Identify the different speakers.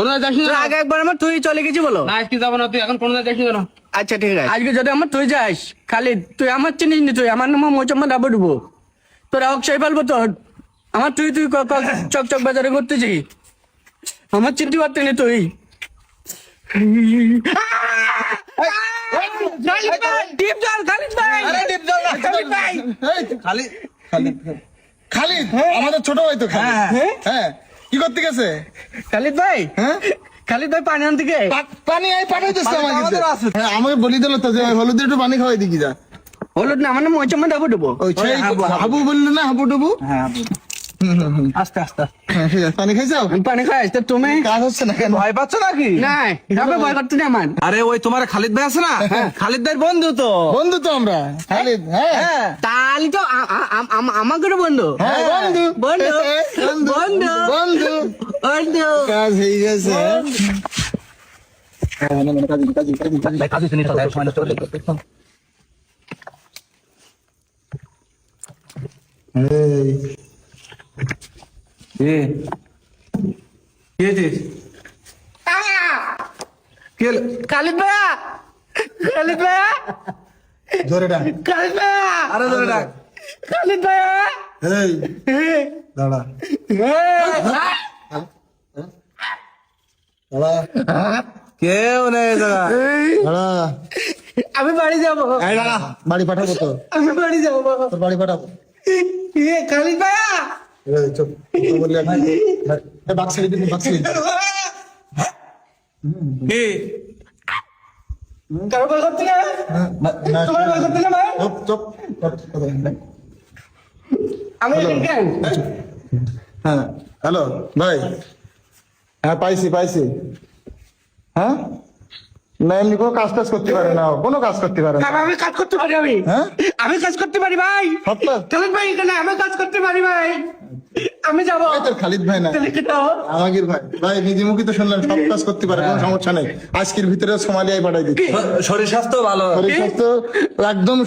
Speaker 1: কোনো যাস না।
Speaker 2: আগে একবার আমার তুই চলে গেছি বলো।
Speaker 1: না আজকে যাবো না, তুই এখন কোনো যাস না।
Speaker 2: আচ্ছা ঠিক আছে, আজকে যদি আমার তুই যাস খালি তুই আমার চিনিস নি, তুই আমার নাম মোচাম্মদ ডাবো ডুবো, তোর অক্ষয় পালবো তোর। আমার তুই তুই চকচক বাজারে ঘুরতেছি, আমার চিনতে পারতি না তুই। ডিপ জল খালিদ ভাই, খালিদ ভাই,
Speaker 3: খালিদ আমাদের ছোট ভাই তো খালিদ। হ্যাঁ কি করতে গেছে
Speaker 2: খালিদ ভাই,
Speaker 3: হ্যাঁ
Speaker 2: খালিদ ভাই পানি আনতে গে।
Speaker 3: পানি এই পাঠাইতেছে আমাকে। হ্যাঁ আমাকে বলি দিল তো যে হলুদ একটু পানি খাওয়াই দিকি যা।
Speaker 2: হলুদ না, আমার নাম মোচাম্মদ ডাবো ডুবো।
Speaker 3: ওই সেই হাবু বললি না, হাবু ডুবু।
Speaker 2: হ্যাঁ আস্তে আস্তে
Speaker 3: হ্যাঁ, ঠিক আছে। পানি খাইছাও?
Speaker 2: আমি পানি খাই তো তুমি
Speaker 3: কাজ হচ্ছে না কেন?
Speaker 4: ভয় পাচ্ছ নাকি?
Speaker 2: না যাবে ভয় করতে না আমার।
Speaker 4: আরে ওই তোমার খালিদ ভাই আছে না, খালিদ ভাইয়ের বন্ধু তো।
Speaker 3: বন্ধু তো আমরা খালিদ। হ্যাঁ
Speaker 2: তাহলে তো আমাকে বন্ধু।
Speaker 3: হ্যাঁ বন্ধু
Speaker 2: বন্ধু বন্ধু
Speaker 3: বন্ধু
Speaker 2: বন্ধু।
Speaker 3: কাজ হয়ে গেছে।
Speaker 2: খালিদ ভাইয়া, খালিদ ভাইয়া,
Speaker 3: জোরে ডাক।
Speaker 2: খালিদ ভাইয়া,
Speaker 4: আরে ধরে ডাক।
Speaker 2: খালিদ ভাইয়া।
Speaker 3: এই দাঁড়া দাঁড়া
Speaker 4: কেউ নেই এই জায়গায়।
Speaker 3: দাঁড়া।
Speaker 2: আমি বাড়ি যাবো,
Speaker 3: এই দাঁড়া, বাড়ি পাঠাবো তো,
Speaker 2: আমি বাড়ি যাবো বাবা।
Speaker 3: তোর বাড়ি পাঠাবো।
Speaker 2: খালিদ ভাইয়া,
Speaker 3: এই চুপ বললি বাক্স ছেড়ে দিন, বাক্স ছেড়ে দিন।
Speaker 4: কি?
Speaker 2: কারো ভয় করতে না,
Speaker 3: না,
Speaker 2: তোমার ভয় করতে না ভাই।
Speaker 3: চুপ চুপ।
Speaker 2: আমি কেন
Speaker 3: হ্যাঁ হ্যালো ভাই। হ্যাঁ পাইছি পাইছি। হ্যাঁ না এমনি কোনো কাজ টাজ করতে পারে না, কোনো কাজ করতে পারে না।
Speaker 2: আমি কাজ করতে পারি, আমি
Speaker 3: হ্যাঁ
Speaker 2: আমি কাজ করতে পারি ভাই।
Speaker 3: সত্য?
Speaker 2: খালিদ ভাই এখানে আমি কাজ করতে পারি ভাই, আমি যাবো।
Speaker 3: এই তোর খালিদ ভাই না,
Speaker 2: তাহলে কি দাও?
Speaker 3: আমাগির ভাই। ভাই নিজে মুখে তো শুনলেন সব কাজ করতে পারে, কোনো সমস্যা নেই। আজকের ভিতরে সোমালিয়ায় পাঠাই দিচ্ছি।
Speaker 4: শরীর স্বাস্থ্য ভালো।
Speaker 3: শরীর স্বাস্থ্য একদম